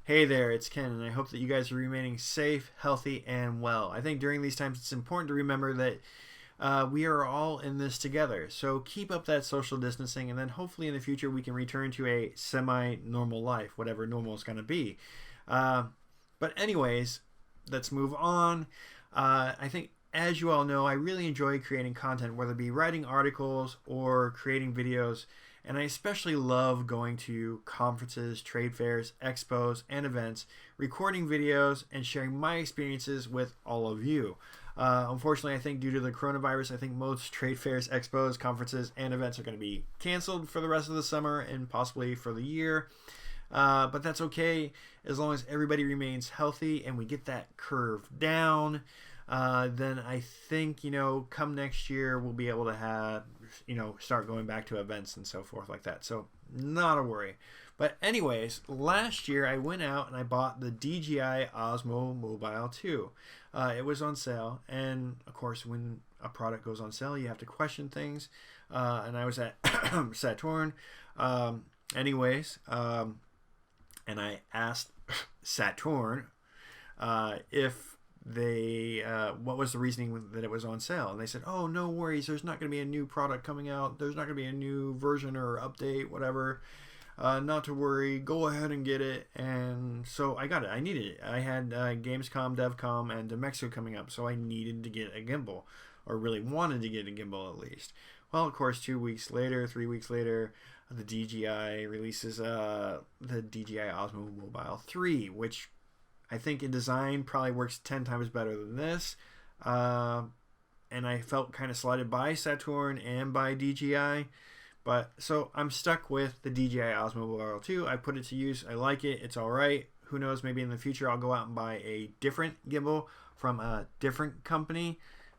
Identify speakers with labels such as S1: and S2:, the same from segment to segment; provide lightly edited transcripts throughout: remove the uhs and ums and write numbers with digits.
S1: Hey there, it's Ken, and I hope that you guys are remaining safe, healthy, and well. I think during these times it's important to remember that we are all in this together. So keep up that social distancing, and then hopefully in the future we can return to a semi-normal life, whatever normal is going to be. But anyways, let's move on. I think, as you all know, I really enjoy creating content, whether it be writing articles or creating videos. And I especially love going to conferences, trade fairs, expos, and events, recording videos, and sharing my experiences with all of you. Unfortunately, I think due to the coronavirus, I think most trade fairs, expos, conferences, and events are going to be canceled for the rest of the summer and possibly for the year. But that's okay as long as everybody remains healthy and we get that curve down. Then I think, come next year, we'll be able to have, start going back to events and so forth like that. So not a worry. But anyways, last year I went out and I bought the DJI Osmo Mobile 2. It was on sale. And of course, when a product goes on sale, you have to question things. And I was at Saturn. And I asked Saturn if what was the reasoning that it was on sale, and they said, oh, no worries, there's not going to be a new product coming out, there's not going to be a new version or update, whatever, not to worry, go ahead and get it. And so I got it. I needed it. I had Gamescom, DevCom, and Demexco coming up, so I needed to get a gimbal, or really wanted to get a gimbal at least. Well, of course, 3 weeks later, the DJI releases the DJI Osmo Mobile 3, which I think in design probably works 10 times better than this. And I felt kind of slighted by Saturn and by DJI. But so I'm stuck with the DJI Osmo Mobile 2. I put it to use. I like it. It's all right. Who knows? Maybe in the future I'll go out and buy a different gimbal from a different company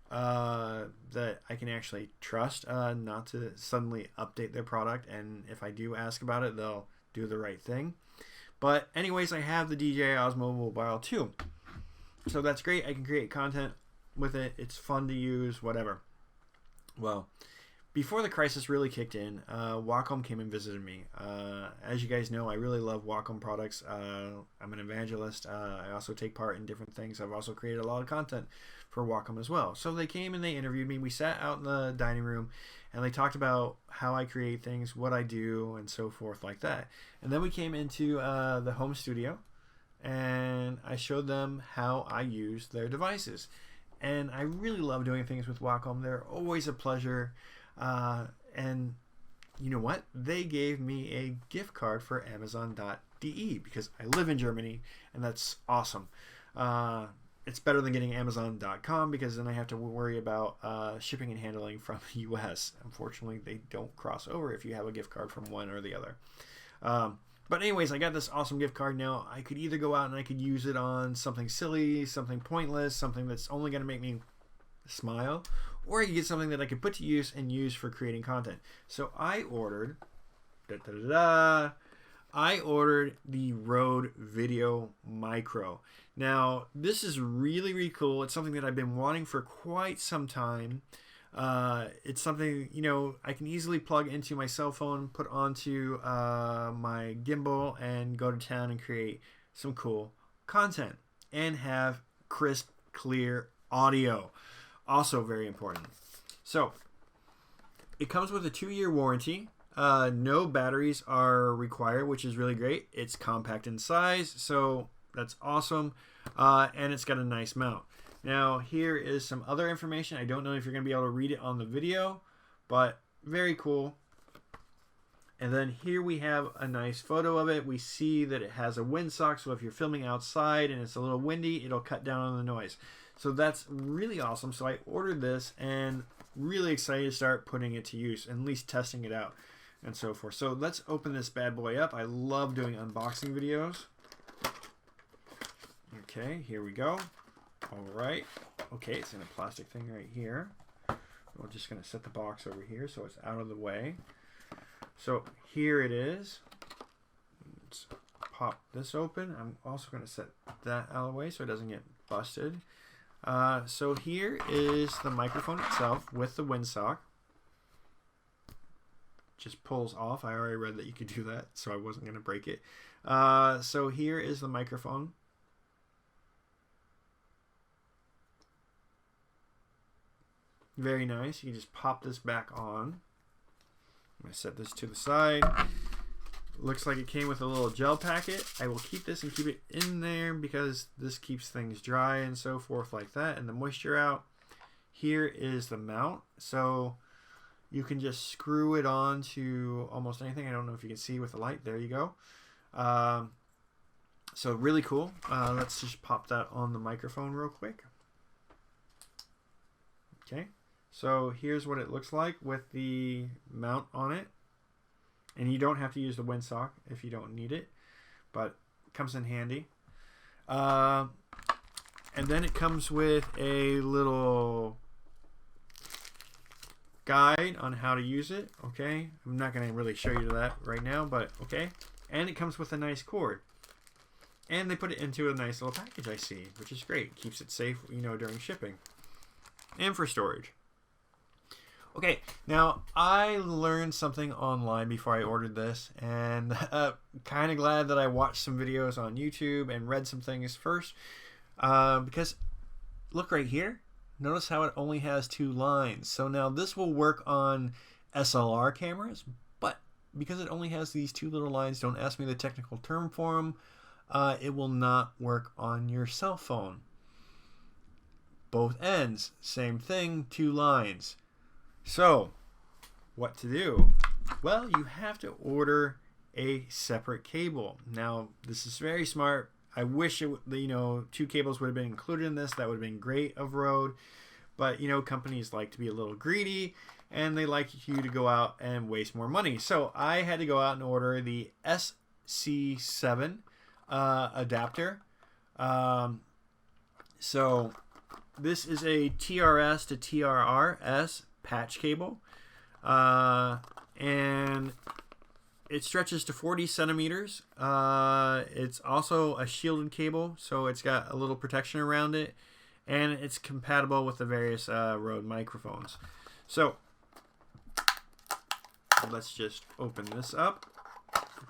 S1: that I can actually trust, not to suddenly update their product. And if I do ask about it, they'll do the right thing. But anyways, I have the DJI Osmo Mobile 2. So that's great. I can create content with it. It's fun to use, whatever. Well, before the crisis really kicked in, Wacom came and visited me. As you guys know, I really love Wacom products. I'm an evangelist. I also take part in different things. I've also created a lot of content for Wacom as well. So they came and they interviewed me. We sat out in the dining room and they talked about how I create things, what I do, and so forth like that. And then we came into the home studio and I showed them how I use their devices. And I really love doing things with Wacom. They're always a pleasure. And you know what? They gave me a gift card for Amazon.de because I live in Germany and that's awesome. It's better than getting Amazon.com because then I have to worry about shipping and handling from the US. Unfortunately, they don't cross over if you have a gift card from one or the other. But anyways, I got this awesome gift card now. I could either go out and I could use it on something silly, something pointless, something that's only going to make me smile, or I could get something that I could put to use and use for creating content. So I ordered I ordered the Røde VideoMicro. Now, this is really, really cool. It's something that I've been wanting for quite some time. It's something, I can easily plug into my cell phone, put onto my gimbal, and go to town and create some cool content and have crisp, clear audio. Also very important. So, it comes with a 2-year warranty. No batteries are required, which is really great. It's compact in size, so that's awesome. And it's got a nice mount. Now, here is some other information. I don't know if you're going to be able to read it on the video, but very cool. And then here we have a nice photo of it. We see that it has a windsock, so if you're filming outside and it's a little windy, it'll cut down on the noise. So that's really awesome. So I ordered this and really excited to start putting it to use, and at least testing it out and so forth. So let's open this bad boy up. I love doing unboxing videos. Okay, here we go. All right. Okay, it's in a plastic thing right here. We're just going to set the box over here so it's out of the way. So here it is. Let's pop this open. I'm also going to set that out of the way so it doesn't get busted. So here is the microphone itself with the windsock. Just pulls off. I already read that you could do that, so I wasn't going to break it. So here is the microphone. Very nice. You can just pop this back on. I'm going to set this to the side. Looks like it came with a little gel packet. I will keep this and keep it in there because this keeps things dry and so forth like that, and the moisture out. Here is the mount. So you can just screw it on to almost anything. I don't know if you can see with the light. There you go. So really cool. Let's just pop that on the microphone real quick. Okay. So here's what it looks like with the mount on it. And you don't have to use the windsock if you don't need it, but it comes in handy. And then it comes with a little guide on how to use it. Okay, I'm not going to really show you that right now, but okay. And it comes with a nice cord. And they put it into a nice little package, I see, which is great. Keeps it safe, you know, during shipping. And for storage. Okay, now I learned something online before I ordered this, and kind of glad that I watched some videos on YouTube and read some things first, because look right here. Notice how it only has 2 lines. So now this will work on SLR cameras, but because it only has these 2 little lines, don't ask me the technical term for them, it will not work on your cell phone. Both ends, same thing, 2 lines. So, what to do? Well, you have to order a separate cable. Now, this is very smart. I wish it, you know, 2 cables would have been included in this. That would have been great of Rode. But, you know, companies like to be a little greedy, and they like you to go out and waste more money. So, I had to go out and order the SC7 adapter. So, this is a TRRS to TRRS patch cable, and it stretches to 40 centimeters. It's also a shielded cable, so it's got a little protection around it, and it's compatible with the various Rode microphones. So let's just open this up,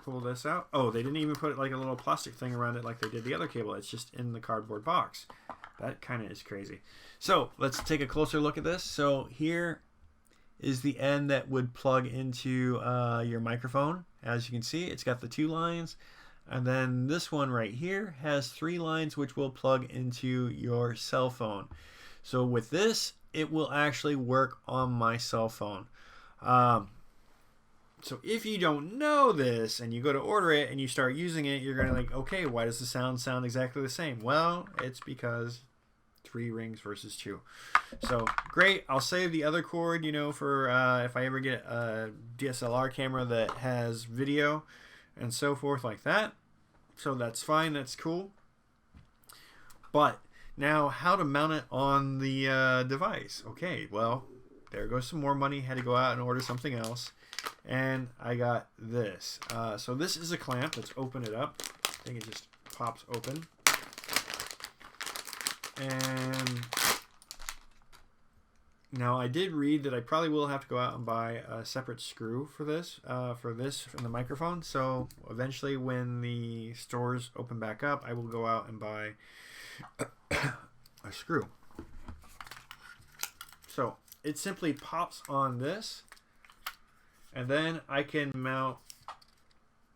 S1: pull this out. Oh, they didn't even put like a little plastic thing around it like they did the other cable. It's just in the cardboard box. That kind of is crazy. So let's take a closer look at this. So here is the end that would plug into your microphone. As you can see, it's got the 2 lines. And then this one right here has 3 lines which will plug into your cell phone. So with this, it will actually work on my cell phone. So if you don't know this and you go to order it and you start using it, you're going to like, okay, why does the sound exactly the same? Well, it's because 3 rings versus 2. So great. I'll save the other cord, you know, for if I ever get a DSLR camera that has video and so forth like that. So that's fine. That's cool. But now how to mount it on the device. Okay, well, there goes some more money. Had to go out and order something else. And I got this. So this is a clamp. Let's open it up. I think it just pops open. And now I did read that I probably will have to go out and buy a separate screw for this from the microphone. So eventually when the stores open back up, I will go out and buy a screw. So it simply pops on this. And then I can mount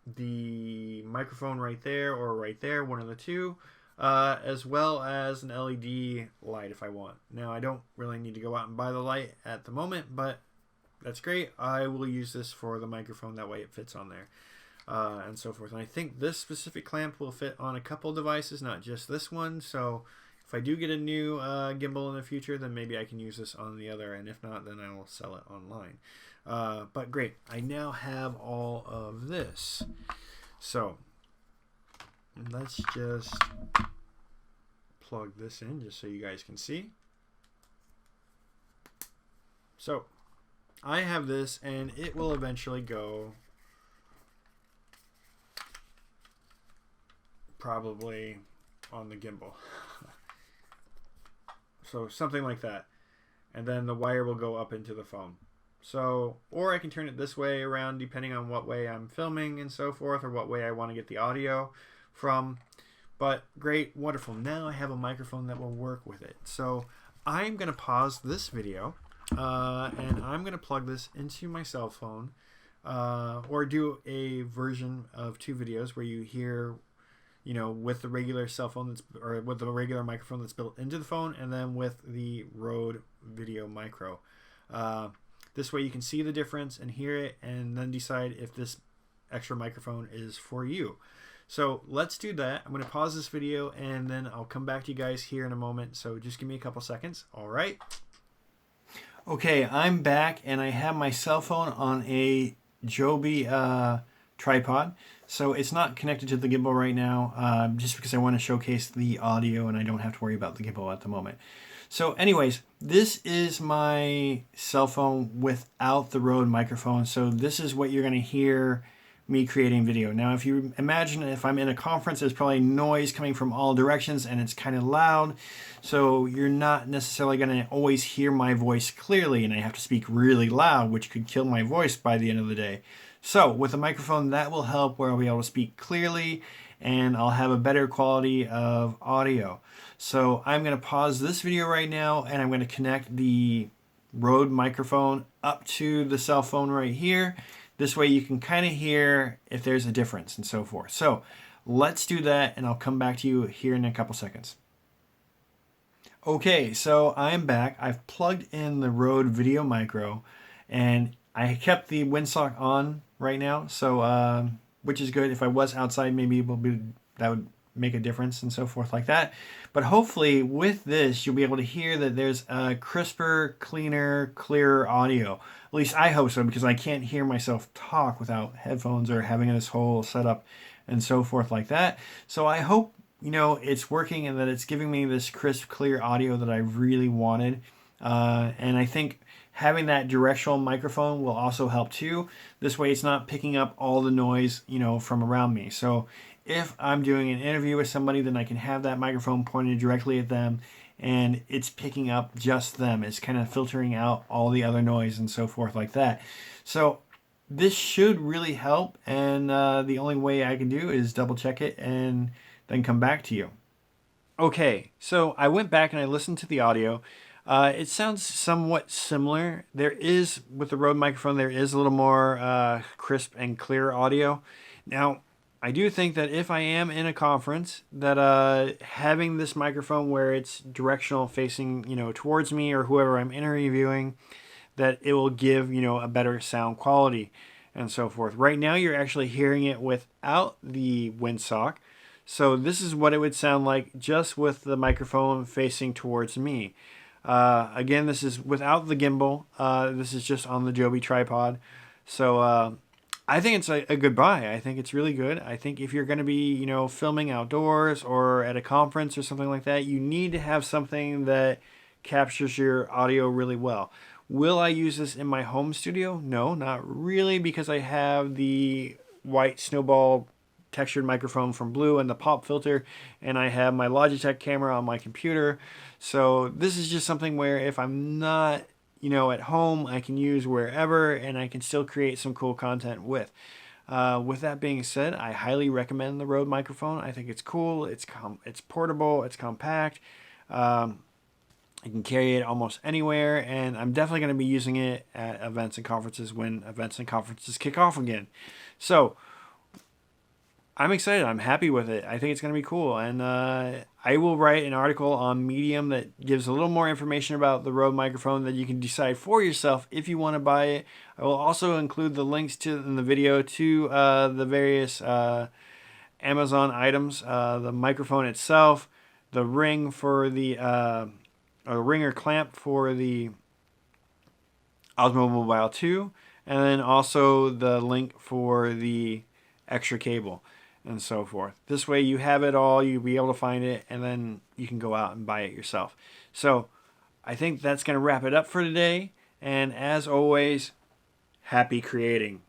S1: the microphone right there or right there, one of the two, as well as an LED light if I want. Now, I don't really need to go out and buy the light at the moment, but that's great. I will use this for the microphone. That way it fits on there and so forth. And I think this specific clamp will fit on a couple devices, not just this one. So if I do get a new gimbal in the future, then maybe I can use this on the other. And if not, then I will sell it online. But great, I now have all of this. So let's just plug this in just so you guys can see. So I have this, and it will eventually go probably on the gimbal. So something like that. And then the wire will go up into the phone. So, or I can turn it this way around depending on what way I'm filming and so forth, or what way I want to get the audio from. But great, wonderful. Now I have a microphone that will work with it. So I'm going to pause this video and I'm going to plug this into my cell phone or do a version of 2 videos where you hear, you know, with the regular cell phone or with the regular microphone that's built into the phone, and then with the Røde VideoMicro. This way you can see the difference and hear it, and then decide if this extra microphone is for you. So let's do that. I'm going to pause this video and then I'll come back to you guys here in a moment. So just give me a couple seconds. All right. Okay, I'm back and I have my cell phone on a Joby tripod. So it's not connected to the gimbal right now, just because I want to showcase the audio and I don't have to worry about the gimbal at the moment. So anyways, this is my cell phone without the Røde microphone. So this is what you're going to hear me creating video. Now, if you imagine if I'm in a conference, there's probably noise coming from all directions and it's kind of loud. So you're not necessarily going to always hear my voice clearly, and I have to speak really loud, which could kill my voice by the end of the day. So with a microphone, that will help, where I'll be able to speak clearly and I'll have a better quality of audio. So I'm going to pause this video right now and I'm going to connect the Røde microphone up to the cell phone right here. This way you can kind of hear if there's a difference and so forth. So let's do that and I'll come back to you here in a couple seconds. Okay, so I'm back. I've plugged in the Røde VideoMicro and I kept the windsock on right now, so which is good. If I was outside, maybe that would make a difference and so forth like that. But hopefully with this, you'll be able to hear that there's a crisper, cleaner, clearer audio. At least I hope so, because I can't hear myself talk without headphones or having this whole setup and so forth like that. So I hope, you know, it's working and that it's giving me this crisp, clear audio that I really wanted. And I think having that directional microphone will also help too. This way it's not picking up all the noise, you know, from around me. So if I'm doing an interview with somebody, then I can have that microphone pointed directly at them and it's picking up just them. It's kind of filtering out all the other noise and so forth like that. So this should really help, and the only way I can do is double check it and then come back to you. Okay, so I went back and I listened to the audio. It sounds somewhat similar. There is, with the Røde microphone, there is a little more crisp and clear audio. Now, I do think that if I am in a conference, that having this microphone where it's directional, facing, you know, towards me or whoever I'm interviewing, that it will give, you know, a better sound quality and so forth. Right now, you're actually hearing it without the windsock. So this is what it would sound like just with the microphone facing towards me. Again, this is without the gimbal. This is just on the Joby tripod. So I think it's a good buy. I think it's really good. I think if you're going to be, you know, filming outdoors or at a conference or something like that, you need to have something that captures your audio really well. Will I use this in my home studio? No, not really, because I have the white snowball textured microphone from Blue and the pop filter, and I have my Logitech camera on my computer. So this is just something where if I'm not, you know, at home, I can use wherever and I can still create some cool content with. With that being said, I highly recommend the Røde microphone. I think it's cool. It's portable. It's compact. I can carry it almost anywhere, and I'm definitely going to be using it at events and conferences when events and conferences kick off again. So I'm excited. I'm happy with it. I think it's going to be cool. And I will write an article on Medium that gives a little more information about the Røde microphone that you can decide for yourself if you want to buy it. I will also include the links in the video to the various Amazon items, the microphone itself, the ring for the ring or clamp for the Osmo Mobile 2, and then also the link for the extra cable and so forth. This way you have it all, you'll be able to find it, and then you can go out and buy it yourself. So I think that's going to wrap it up for today, and as always, happy creating.